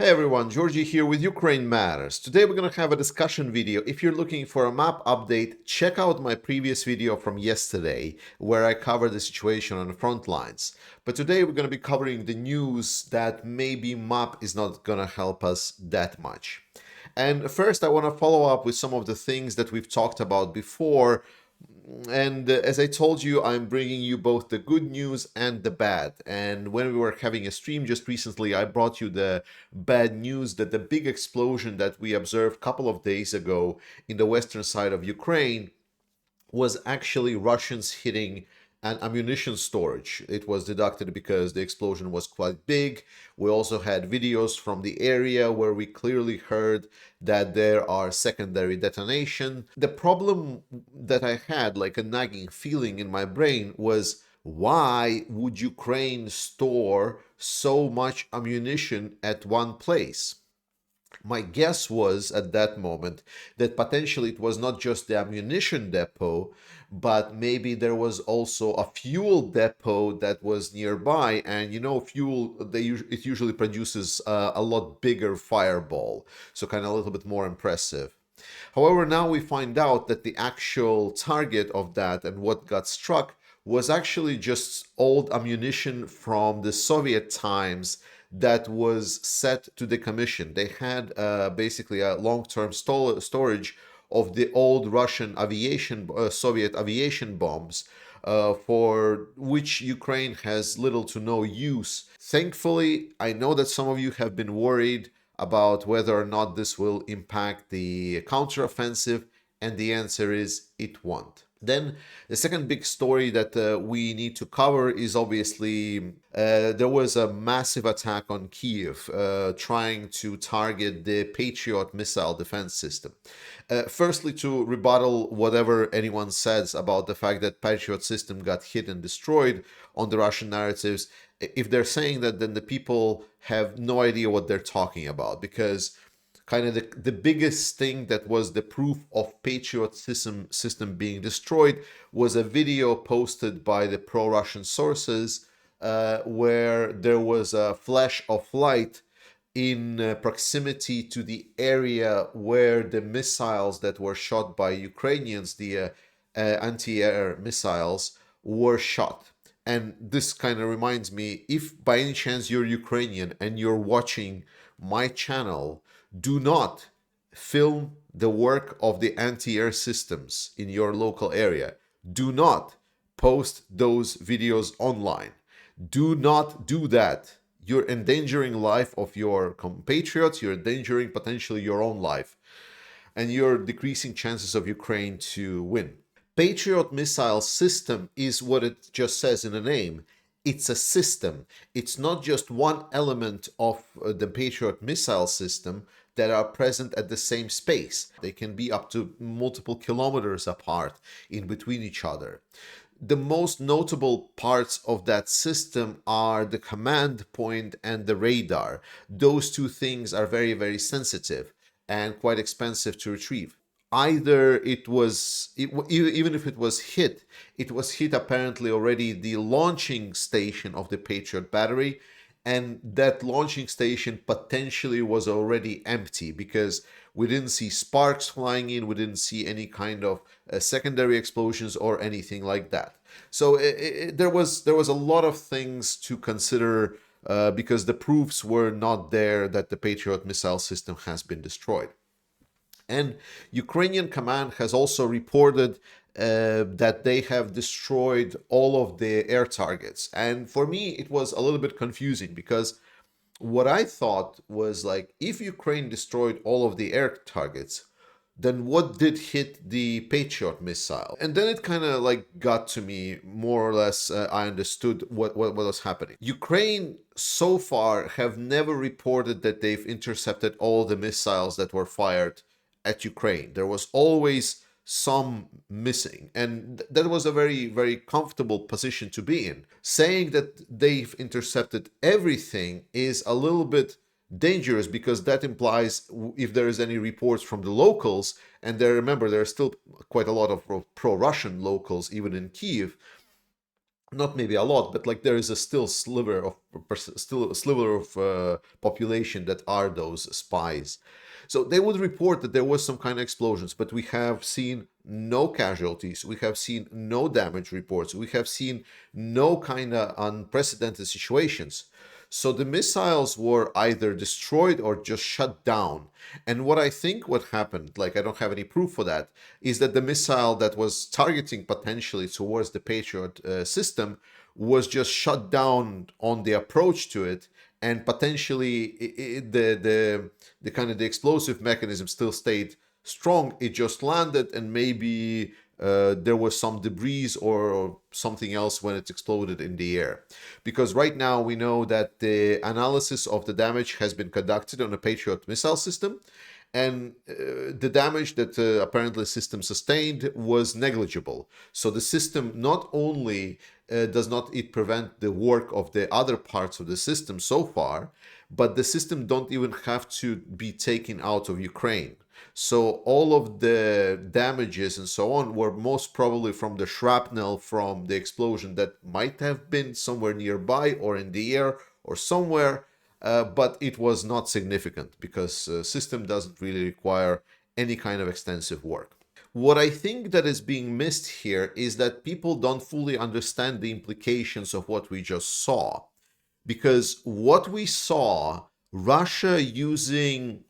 Hey everyone, Georgie here with Ukraine Matters. Today we're going to have a discussion video. If you're looking for a map update, check out my previous video from yesterday where I covered the situation on the front lines. But today we're going to be covering the news that maybe map is not going to help us that much. And first I want to follow up with some of the things that we've talked about before. And as I told you, I'm bringing you both the good news and the bad. And when we were having a stream just recently, I brought you the bad news that the big explosion that we observed a couple of days ago in the western side of Ukraine was actually Russians hitting an ammunition storage. It was deducted because the explosion was quite big. We also had videos from the area where we clearly heard that there are secondary detonation. The problem that I had, like a nagging feeling in my brain, was why would Ukraine store so much ammunition at one place? My guess was at that moment that potentially it was not just the ammunition depot, but maybe there was also a fuel depot that was nearby. And fuel, it usually produces a lot bigger fireball, so kind of a little bit more impressive. However, now we find out that the actual target of that and what got struck was actually just old ammunition from the Soviet times that was set to decommission. They had basically a long-term storage of the old Russian aviation, Soviet aviation bombs, for which Ukraine has little to no use. Thankfully, I know that some of you have been worried about whether or not this will impact the counteroffensive, and the answer is it won't. Then the second big story that we need to cover is obviously there was a massive attack on Kiev trying to target the Patriot missile defense system. Firstly, to rebuttal whatever anyone says about the fact that Patriot system got hit and destroyed on the Russian narratives, if they're saying that, then the people have no idea what they're talking about, because kind of the biggest thing that was the proof of Patriot system being destroyed was a video posted by the pro-Russian sources where there was a flash of light in proximity to the area where the missiles that were shot by Ukrainians, the anti-air missiles, were shot. And this kind of reminds me, if by any chance you're Ukrainian and you're watching my channel, do not film the work of the anti-air systems in your local area. Do not post those videos online. Do not do that. You're endangering life of your compatriots, you're endangering potentially your own life, and you're decreasing chances of Ukraine to win. Patriot missile system is what it just says in the name. It's a system. It's not just one element of the Patriot missile system that are present at the same space. They can be up to multiple kilometers apart in between each other. The most notable parts of that system are the command point and the radar. Those two things are very, very sensitive and quite expensive to retrieve. Either even if it was hit, it was hit apparently already the launching station of the Patriot battery, and that launching station potentially was already empty because we didn't see sparks flying in, we didn't see any kind of secondary explosions or anything like that. So there was a lot of things to consider because the proofs were not there that the Patriot missile system has been destroyed. And Ukrainian command has also reported that they have destroyed all of the air targets. And for me, it was a little bit confusing because what I thought was like, if Ukraine destroyed all of the air targets, then what did hit the Patriot missile? And then it kind of like got to me more or less. I understood what was happening. Ukraine so far have never reported that they've intercepted all the missiles that were fired at Ukraine. There was always some missing, and that was a very, very comfortable position to be in. Saying that they've intercepted everything is a little bit dangerous because that implies if there is any reports from the locals, and there, remember, there are still quite a lot of pro-Russian locals even in Kiev, not maybe a lot, but like there is a still a sliver of population that are those spies. So they would report that there was some kind of explosions, but we have seen no casualties, we have seen no damage reports, we have seen no kind of unprecedented situations. So the missiles were either destroyed or just shut down. And what I think what happened, like I don't have any proof for that, is that the missile that was targeting potentially towards the Patriot system was just shut down on the approach to it, and potentially the kind of the explosive mechanism still stayed strong. It just landed, and maybe there was some debris or something else when it exploded in the air. Because right now we know that the analysis of the damage has been conducted on a Patriot missile system, and the damage that apparently system sustained was negligible. So the system not only does not it prevent the work of the other parts of the system so far, but the system don't even have to be taken out of Ukraine. So all of the damages and so on were most probably from the shrapnel from the explosion that might have been somewhere nearby or in the air or somewhere, but it was not significant because system doesn't really require any kind of extensive work. What I think that is being missed here is that people don't fully understand the implications of what we just saw. Because what we saw, Russia using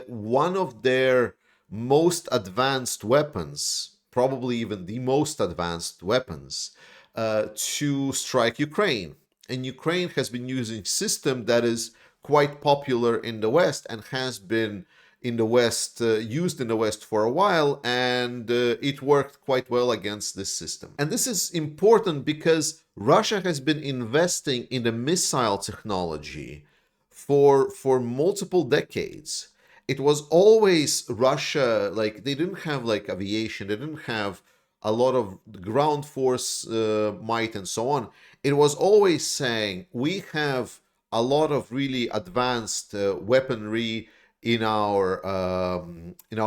one of their most advanced weapons, probably even the most advanced weapons, to strike Ukraine. And Ukraine has been using a system that is quite popular in the West and has been in the West, used in the West for a while, and it worked quite well against this system. And this is important because Russia has been investing in the missile technology for multiple decades. It was always Russia, like they didn't have like aviation, they didn't have a lot of ground force might and so on. It was always saying we have a lot of really advanced weaponry in our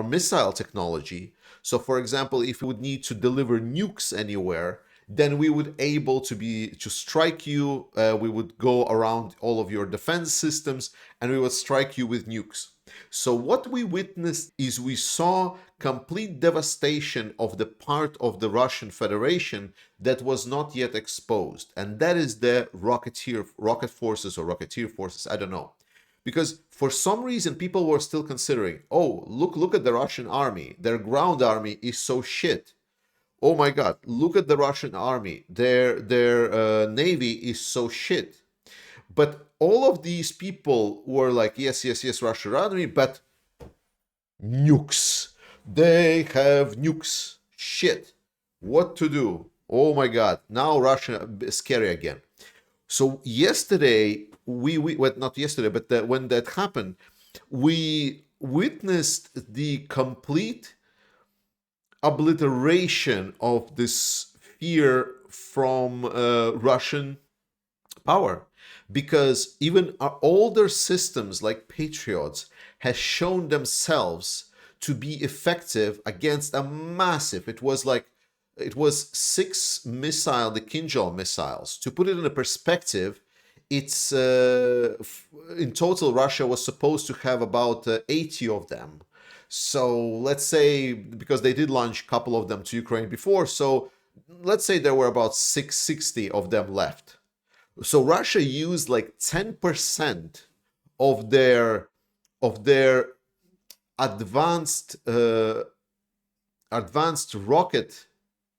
missile technology. So, for example, if we would need to deliver nukes anywhere, then we would able to strike you. We would go around all of your defense systems, and we would strike you with nukes. So what we witnessed is we saw complete devastation of the part of the Russian Federation that was not yet exposed, and that is the rocket forces or rocketeer forces. I don't know. Because for some reason people were still considering, oh, look at the Russian army. Their ground army is so shit. Oh my God, look at the Russian army. Their navy is so shit. But all of these people were like, yes, yes, yes, Russian army, but nukes. They have nukes. Shit. What to do? Oh my God, now Russia is scary again. So yesterday, well, not yesterday, but when that happened, we witnessed the complete obliteration of this fear from Russian power, because even our older systems like Patriots has shown themselves to be effective against a massive. It was the Kinjal missiles. To put it in a perspective, it's in total Russia was supposed to have about 80 of them. So let's say, because they did launch a couple of them to Ukraine before, so let's say there were about 660 of them left. So Russia used like 10% of their advanced advanced rocket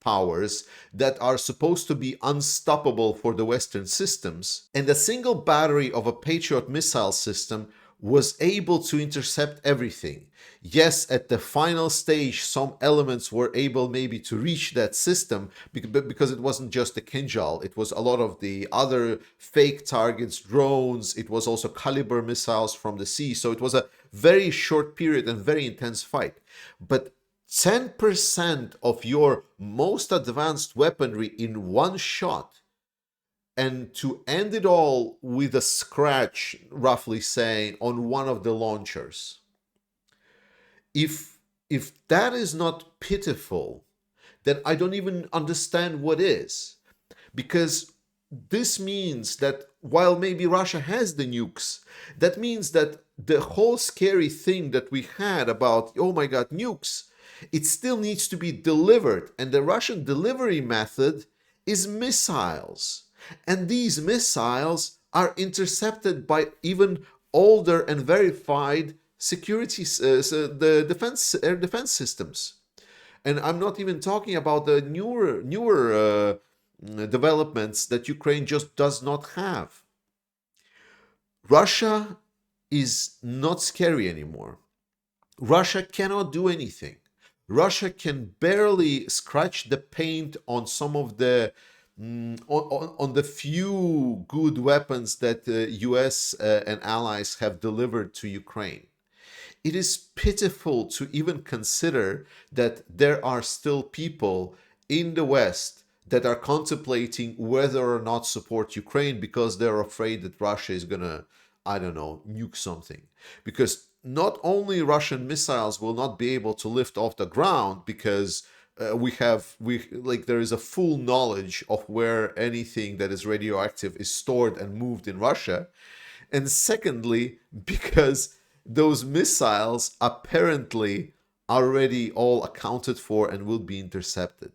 powers that are supposed to be unstoppable for the Western systems, and a single battery of a Patriot missile system was able to intercept everything. Yes, at the final stage, some elements were able maybe to reach that system because it wasn't just the Kinjal, it was a lot of the other fake targets, drones, it was also caliber missiles from the sea. So it was a very short period and very intense fight. But 10% of your most advanced weaponry in one shot, and to end it all with a scratch, roughly saying, on one of the launchers. If that is not pitiful, then I don't even understand what is. because this means that while maybe Russia has the nukes, that means that the whole scary thing that we had about, oh my God, nukes, it still needs to be delivered. And the Russian delivery method is missiles. And these missiles are intercepted by even older and verified the air defense systems. And I'm not even talking about the newer developments that Ukraine just does not have. Russia is not scary anymore. Russia cannot do anything. Russia can barely scratch the paint on some of the on the few good weapons that the US and allies have delivered to Ukraine. It is pitiful to even consider that there are still people in the West that are contemplating whether or not support Ukraine because they're afraid that Russia is gonna, I don't know, nuke something. Because not only Russian missiles will not be able to lift off the ground because there is a full knowledge of where anything that is radioactive is stored and moved in Russia, and secondly, because those missiles apparently are already all accounted for and will be intercepted.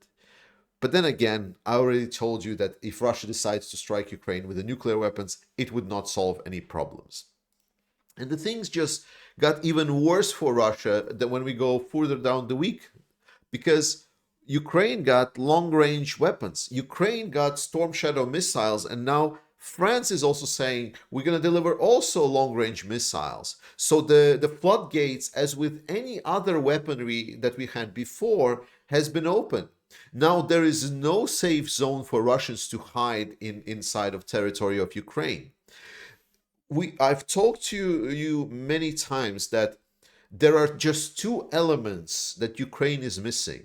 But then again, I already told you that if Russia decides to strike Ukraine with the nuclear weapons, it would not solve any problems. And the things just got even worse for Russia than when we go further down the week, because Ukraine got long-range weapons. Ukraine got Storm Shadow missiles, and now France is also saying we're going to deliver also long-range missiles. So the floodgates, as with any other weaponry that we had before, has been open. Now there is no safe zone for Russians to hide inside of territory of Ukraine. I've talked to you many times that there are just two elements that Ukraine is missing.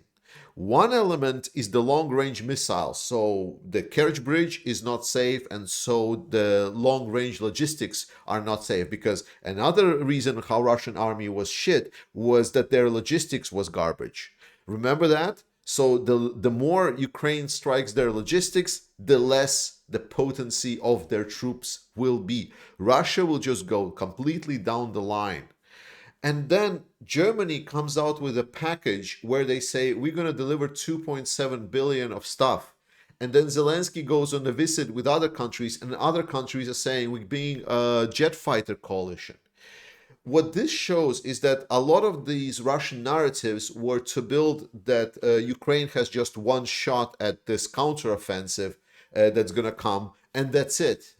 One element is the long-range missiles. So the Kerch Bridge is not safe, and so the long-range logistics are not safe. Because another reason how Russian army was shit was that their logistics was garbage. Remember that? So the more Ukraine strikes their logistics, the less the potency of their troops will be. Russia will just go completely down the line. And then Germany comes out with a package where they say we're going to deliver 2.7 billion of stuff. And then Zelensky goes on a visit with other countries, and other countries are saying we're being a jet fighter coalition. What this shows is that a lot of these Russian narratives were to build that Ukraine has just one shot at this counteroffensive that's going to come, and that's it.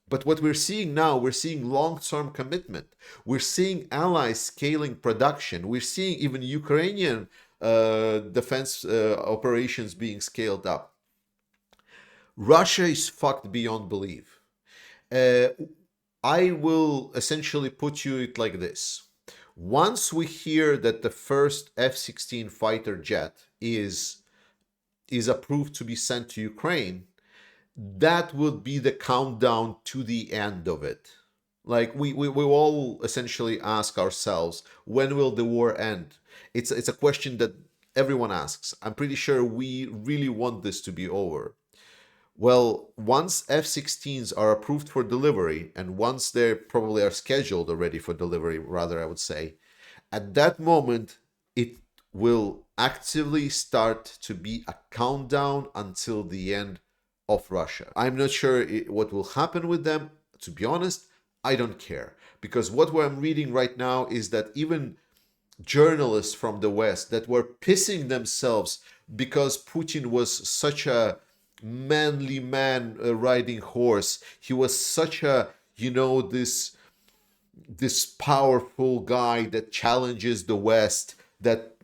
But what we're seeing now, we're seeing long-term commitment. We're seeing allies scaling production. We're seeing even Ukrainian defense operations being scaled up. Russia is fucked beyond belief. I will essentially put you it like this. Once we hear that the first F-16 fighter jet is approved to be sent to Ukraine, that would be the countdown to the end of it. Like we all essentially ask ourselves, when will the war end? It's a question that everyone asks. I'm pretty sure we really want this to be over. Well, once F-16s are approved for delivery, and once they probably are scheduled already for delivery, rather I would say, at that moment it will actively start to be a countdown until the end of Russia. I'm not sure what will happen with them. To be honest, I don't care. Because what I'm reading right now is that even journalists from the West that were pissing themselves because Putin was such a manly man riding horse. He was such a, this powerful guy that challenges the West, that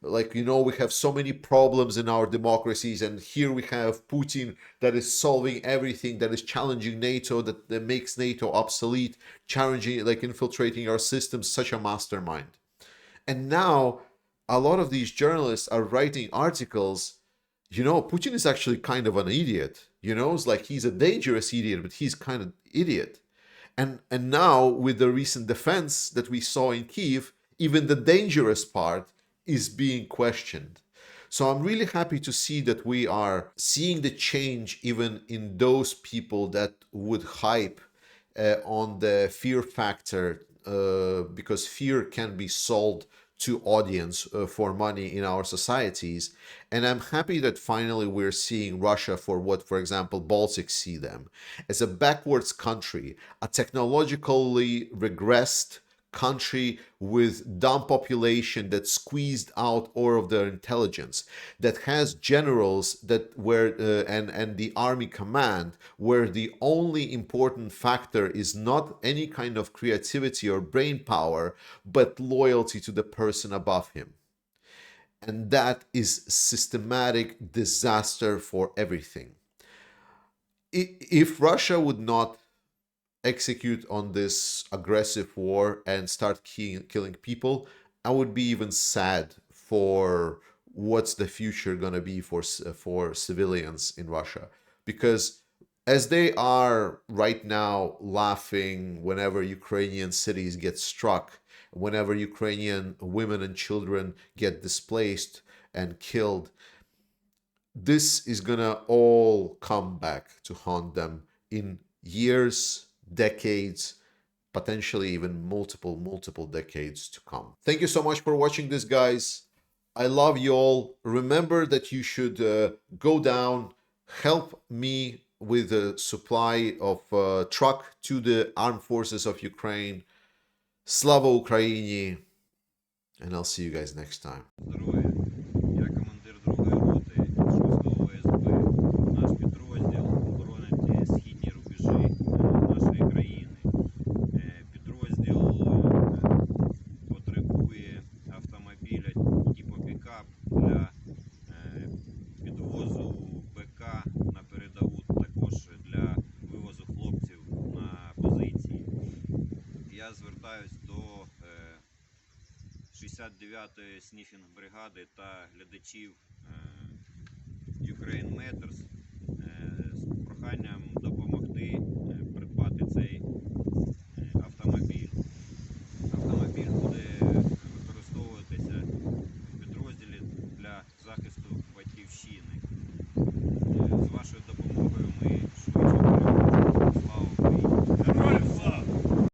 we have so many problems in our democracies, and here we have Putin that is solving everything, that is challenging NATO, that makes NATO obsolete, challenging, infiltrating our systems, such a mastermind. And now a lot of these journalists are writing articles, Putin is actually kind of an idiot, it's like he's a dangerous idiot, but he's kind of idiot. And now with the recent defense that we saw in Kyiv, even the dangerous part is being questioned. So I'm really happy to see that we are seeing the change even in those people that would hype on the fear factor, because fear can be sold to audience for money in our societies. And I'm happy that finally we're seeing Russia for what, for example, Baltics see them as a backwards country, a technologically regressed country with dumb population that squeezed out all of their intelligence, that has generals that were and the army command where the only important factor is not any kind of creativity or brain power but loyalty to the person above him. And that is systematic disaster for everything. If Russia would not execute on this aggressive war and start killing people, I would be even sad for what's the future gonna be for civilians in Russia, because as they are right now laughing whenever Ukrainian cities get struck, whenever Ukrainian women and children get displaced and killed, this is gonna all come back to haunt them in years, decades, potentially even multiple decades to come. Thank you so much for watching this, guys. I love you all. Remember that you should go down, help me with a supply of truck to the armed forces of Ukraine. Slava Ukraini, and I'll see you guys next time. Здоров'я. Я командир другої роти 6-го ОСБ. Наш підрозділ боронить східні рубежі нашої країни. Підрозділ потребує автомобіля типу пікап для підвозу БК на передову, також для вивозу хлопців на позиції. Я звертаюсь до 69-ї сніфінг бригади та глядачів Ukraine Matters